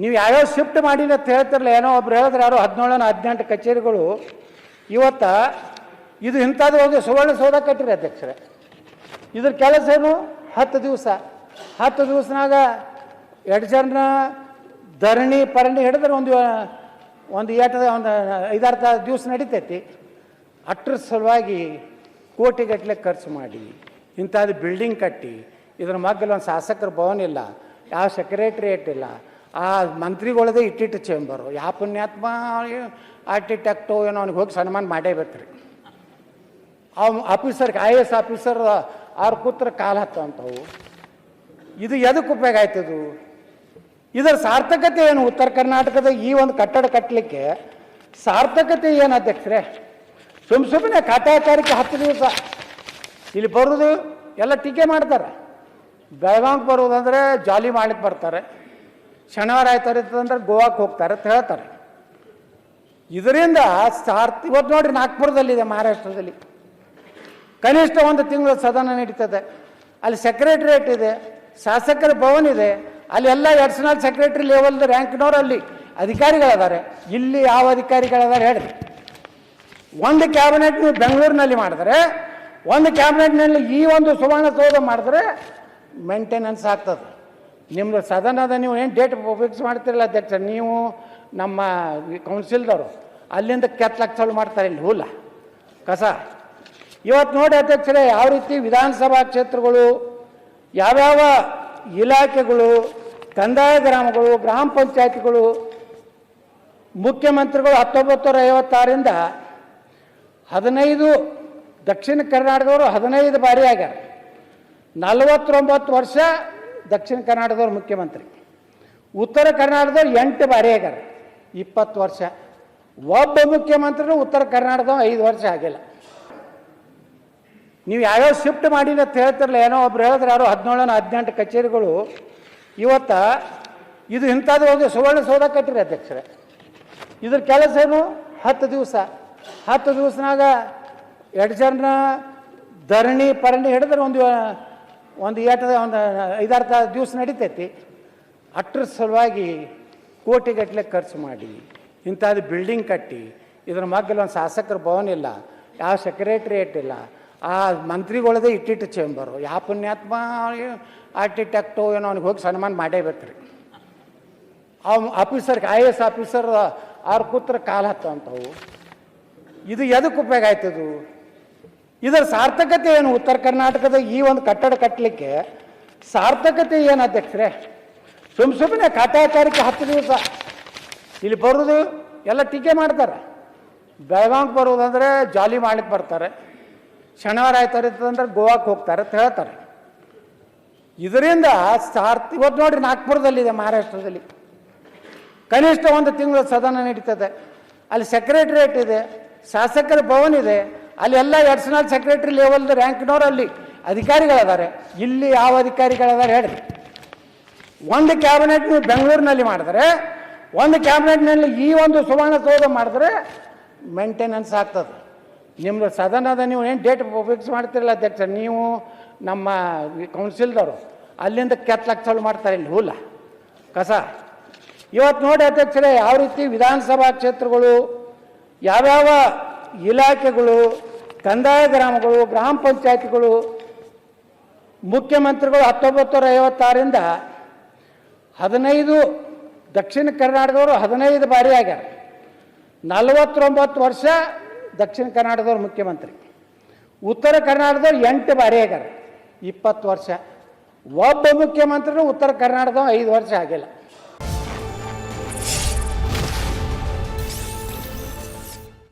ನೀವು ಯಾವ್ಯಾವ ಶಿಫ್ಟ್ ಮಾಡಿಲ್ಲ ಅಂತ ಹೇಳ್ತಿರಲ್ಲ, ಏನೋ ಒಬ್ರು ಹೇಳಿದ್ರೆ ಯಾರೋ 17-18 ಕಚೇರಿಗಳು ಇವತ್ತ ಇದು ಇಂಥದ್ದು ಒಂದು ಸುವರ್ಣಸೌಧ ಕಟ್ಟಿರಿ ಅಧ್ಯಕ್ಷರೇ. ಇದ್ರ ಕೆಲಸ ಏನು? 10 ದಿವಸ. 10 ದಿವಸನಾಗ 2 ಜನ ಧರಣಿ ಪರಣಿ ಹಿಡಿದ್ರೆ ಒಂದು 5-6 ದಿವಸ ನಡೀತೈತಿ. ಅಟ್ರ ಸಲುವಾಗಿ ಕೋಟಿಗಟ್ಟಲೆ ಖರ್ಚು ಮಾಡಿ ಇಂಥದ್ದು ಬಿಲ್ಡಿಂಗ್ ಕಟ್ಟಿ ಇದ್ರ ಮಗ್ಗಲ್ಲಿ ಒಂದು ಶಾಸಕರ ಭವನ ಇಲ್ಲ, ಯಾವ ಸೆಕ್ರೆಟ್ರಿಯೇಟ್ ಇಲ್ಲ, ಆ ಮಂತ್ರಿಗಳದೇ ಇಟ್ಟಿಟ್ಟು ಚೇಂಬರು. ಯಾವ ಪುಣ್ಯಾತ್ಮ ಆರ್ಟಿಟೆಕ್ಟು ಏನೋ ಅವ್ನಿಗೆ ಹೋಗಿ ಸನ್ಮಾನ ಮಾಡೇಬೇಕ್ರಿ. ಆಫೀಸರ್ IAS ಆಫೀಸರ್ ಅವ್ರ ಕೂತ್ರ ಕಾಲು ಹತ್ತಂಥವು. ಇದು ಎದಕ್ಕೆ ಉಪಯೋಗ ಆಯ್ತದು? ಇದರ ಸಾರ್ಥಕತೆ ಏನು? ಉತ್ತರ ಕರ್ನಾಟಕದ ಈ ಒಂದು ಕಟ್ಟಡ ಕಟ್ಟಲಿಕ್ಕೆ ಸಾರ್ಥಕತೆ ಏನು ಅಧ್ಯಕ್ಷರೇ? ಸುಮ್ಮನೆ ಕಾಟಾಚಾರಕ್ಕೆ 10 ದಿವಸ ಇಲ್ಲಿ ಬರೋದು ಎಲ್ಲ ಟೀಕೆ ಮಾಡ್ತಾರೆ. ಬೆಳಗಾವಿಗೆ ಬರೋದಂದ್ರೆ ಜಾಲಿ ಮಾಡ್ಲಿಕ್ಕೆ ಬರ್ತಾರೆ, ಶನಿವಾರ ಆಯ್ತಾರಂದ್ರೆ ಗೋವಾಕ್ಕೆ ಹೋಗ್ತಾರೆ ಅಂತ ಹೇಳ್ತಾರೆ. ಇದರಿಂದ ಇವತ್ತು ನೋಡ್ರಿ ನಾಗ್ಪುರದಲ್ಲಿದೆ, ಮಹಾರಾಷ್ಟ್ರದಲ್ಲಿ ಕನಿಷ್ಠ 1 ತಿಂಗಳು ಸದನ ನಡೀತದೆ. ಅಲ್ಲಿ ಸೆಕ್ರೆಟ್ರಿಯೇಟ್ ಇದೆ, ಶಾಸಕರ ಭವನ ಇದೆ, ಅಲ್ಲಿ ಎಲ್ಲ ಅಡಿಷನಲ್ ಸೆಕ್ರೆಟರಿ ಲೆವೆಲ್ದ ರ್ಯಾಂಕ್ನವ್ರು ಅಲ್ಲಿ ಅಧಿಕಾರಿಗಳಿದ್ದಾರೆ. ಇಲ್ಲಿ ಯಾವ ಅಧಿಕಾರಿಗಳಿದ್ದಾರೆ ಹೇಳಿ? ಒಂದು ಕ್ಯಾಬಿನೆಟ್ ನೀವು ಬೆಂಗಳೂರಿನಲ್ಲಿ ಮಾಡಿದ್ರೆ, ಒಂದು ಕ್ಯಾಬಿನೆಟ್ನಲ್ಲಿ ಈ ಒಂದು ಸುವರ್ಣಸೌಧ ಮಾಡಿದ್ರೆ ಮೇಂಟೆನೆನ್ಸ್ ಆಗ್ತದೆ. ನಿಮ್ಮದು ಸದನದ ನೀವು ಏನು ಡೇಟ್ ಫಿಕ್ಸ್ ಮಾಡ್ತಿರಲ್ಲ ಅಧ್ಯಕ್ಷ, ನೀವು ನಮ್ಮ ಕೌನ್ಸಿಲ್ದವರು ಅಲ್ಲಿಂದ ಕೆತ್ತಲಕ್ಕೆ ಚಾಲು ಮಾಡ್ತಾರೆ ಇಲ್ಲಿ ಹೂಲ ಕಸ. ಇವತ್ತು ನೋಡಿ ಅಧ್ಯಕ್ಷರೇ, ಯಾವ ರೀತಿ ವಿಧಾನಸಭಾ ಕ್ಷೇತ್ರಗಳು, ಯಾವ್ಯಾವ ಇಲಾಖೆಗಳು, ಕಂದಾಯ ಗ್ರಾಮಗಳು, ಗ್ರಾಮ ಪಂಚಾಯತ್ಗಳು, ಮುಖ್ಯಮಂತ್ರಿಗಳು 1956ರಿಂದ 15 ದಕ್ಷಿಣ ಕರ್ನಾಟಕದವರು 15 ಬಾರಿ ಆಗ್ಯಾರ. 49 ವರ್ಷ ದಕ್ಷಿಣ ಕರ್ನಾಟಕದವ್ರು ಮುಖ್ಯಮಂತ್ರಿ. ಉತ್ತರ ಕರ್ನಾಟಕದವ್ರು 8 ಬಾರಿ ಆಗ್ಯಾರ, 20 ವರ್ಷ. ಒಬ್ಬ ಮುಖ್ಯಮಂತ್ರಿನೂ ಉತ್ತರ ಕರ್ನಾಟಕದವ್ರು 5 ವರ್ಷ ಆಗಿಲ್ಲ. ನೀವು ಯಾವ್ಯಾವ ಶಿಫ್ಟ್ ಮಾಡಿಲ್ಲ ಅಂತ ಹೇಳ್ತಿರಲ್ಲ, ಏನೋ ಒಬ್ರು ಹೇಳಿದ್ರೆ ಯಾರೋ 17-18 ಕಚೇರಿಗಳು ಇವತ್ತ ಇದು ಇಂಥದ್ದು ಒಂದು ಸುವರ್ಣಸೌಧ ಕಟ್ಟಿರಿ ಅಧ್ಯಕ್ಷರೇ. ಇದ್ರ ಕೆಲಸ ಏನು? 10 ದಿವಸ. 10 ದಿವಸನಾಗ 2 ಜನ ಧರಣಿ ಪರಣಿ ಹಿಡಿದ್ರೆ ಒಂದು 5-6 ದಿವಸ ನಡೀತೈತಿ. ಅಟ್ರ ಸಲುವಾಗಿ ಕೋಟಿಗಟ್ಟಲೆ ಖರ್ಚು ಮಾಡಿ ಇಂಥದ್ದು ಬಿಲ್ಡಿಂಗ್ ಕಟ್ಟಿ ಇದ್ರ ಮಗ್ಗಲ್ಲಿ ಒಂದು ಶಾಸಕರ ಭವನ ಇಲ್ಲ, ಯಾವ ಸೆಕ್ರೆಟ್ರಿಯೇಟ್ ಇಲ್ಲ, ಆ ಮಂತ್ರಿಗಳದೇ ಇಟ್ಟಿಟ್ಟು ಚೇಂಬರು. ಯಾವ ಪುಣ್ಯಾತ್ಮ ಆರ್ಟಿಟೆಕ್ಟು ಏನೋ ಅವ್ನಿಗೆ ಹೋಗಿ ಸನ್ಮಾನ ಮಾಡೇಬೇಕ್ರಿ. ಆಫೀಸರ್ IAS ಆಫೀಸರ್ ಅವ್ರ ಕೂತ್ರ ಕಾಲು ಹತ್ತಂಥವು. ಇದು ಎದಕ್ಕೆ ಉಪಯೋಗ ಆಯ್ತದು? ಇದರ ಸಾರ್ಥಕತೆ ಏನು? ಉತ್ತರ ಕರ್ನಾಟಕದ ಈ ಒಂದು ಕಟ್ಟಡ ಕಟ್ಟಲಿಕ್ಕೆ ಸಾರ್ಥಕತೆ ಏನು ಅಧ್ಯಕ್ಷರೇ? ಸುಮ್ಮನೆ ಕಾಟಾಚಾರಕ್ಕೆ 10 ದಿವಸ ಇಲ್ಲಿ ಬರೋದು ಎಲ್ಲ ಟೀಕೆ ಮಾಡ್ತಾರೆ. ಬೆಳಗಾವಿಗೆ ಬರೋದಂದ್ರೆ ಜಾಲಿ ಮಾಡ್ಲಿಕ್ಕೆ ಬರ್ತಾರೆ, ಶನಿವಾರ ಆಯ್ತಾರಂದ್ರೆ ಗೋವಾಕ್ಕೆ ಹೋಗ್ತಾರೆ ಅಂತ ಹೇಳ್ತಾರೆ. ಇದರಿಂದ ಇವತ್ತು ನೋಡ್ರಿ ನಾಗ್ಪುರದಲ್ಲಿದೆ, ಮಹಾರಾಷ್ಟ್ರದಲ್ಲಿ ಕನಿಷ್ಠ 1 ತಿಂಗಳು ಸದನ ನಡೀತದೆ. ಅಲ್ಲಿ ಸೆಕ್ರೆಟ್ರಿಯೇಟ್ ಇದೆ, ಶಾಸಕರ ಭವನ ಇದೆ, ಅಲ್ಲಿ ಎಲ್ಲ ಅಡಿಷನಲ್ ಸೆಕ್ರೆಟರಿ ಲೆವೆಲ್ದ ರ್ಯಾಂಕ್ನವ್ರು ಅಲ್ಲಿ ಅಧಿಕಾರಿಗಳಿದ್ದಾರೆ. ಇಲ್ಲಿ ಯಾವ ಅಧಿಕಾರಿಗಳಿದ್ದಾರೆ ಹೇಳಿ? ಒಂದು ಕ್ಯಾಬಿನೆಟ್ ನೀವು ಬೆಂಗಳೂರಿನಲ್ಲಿ ಮಾಡಿದ್ರೆ, ಒಂದು ಕ್ಯಾಬಿನೆಟ್ನಲ್ಲಿ ಈ ಒಂದು ಸುವರ್ಣಸೌಧ ಮಾಡಿದ್ರೆ ಮೇಂಟೆನೆನ್ಸ್ ಆಗ್ತದೆ. ನಿಮ್ಮದು ಸದನದ ನೀವು ಏನು ಡೇಟ್ ಫಿಕ್ಸ್ ಮಾಡ್ತಿರಲ್ಲ ಅಧ್ಯಕ್ಷ, ನೀವು ನಮ್ಮ ಕೌನ್ಸಿಲ್ದವರು ಅಲ್ಲಿಂದ ಕೆತ್ತಲಕ್ಕೆ ಚಾಲು ಮಾಡ್ತಾರೆ ಇಲ್ಲಿ ಹೂಲ ಕಸ. ಇವತ್ತು ನೋಡಿ ಅಧ್ಯಕ್ಷರೇ, ಯಾವ ರೀತಿ ವಿಧಾನಸಭಾ ಕ್ಷೇತ್ರಗಳು, ಯಾವ್ಯಾವ ಇಲಾಖೆಗಳು, ಕಂದಾಯ ಗ್ರಾಮಗಳು, ಗ್ರಾಮ ಪಂಚಾಯತ್ಗಳು, ಮುಖ್ಯಮಂತ್ರಿಗಳು 1956ರಿಂದ 15 ದಕ್ಷಿಣ ಕರ್ನಾಟಕದವರು 15 ಬಾರಿ ಆಗ್ಯಾರ. 49 ವರ್ಷ ದಕ್ಷಿಣ ಕರ್ನಾಟಕದವ್ರು ಮುಖ್ಯಮಂತ್ರಿ. ಉತ್ತರ ಕರ್ನಾಟಕದವ್ರು 8 ಬಾರಿ ಆಗ್ಯಾರ, 20 ವರ್ಷ. ಒಬ್ಬ ಮುಖ್ಯಮಂತ್ರಿನೂ ಉತ್ತರ ಕರ್ನಾಟಕದವ್ರು 5 ವರ್ಷ ಆಗಿಲ್ಲ.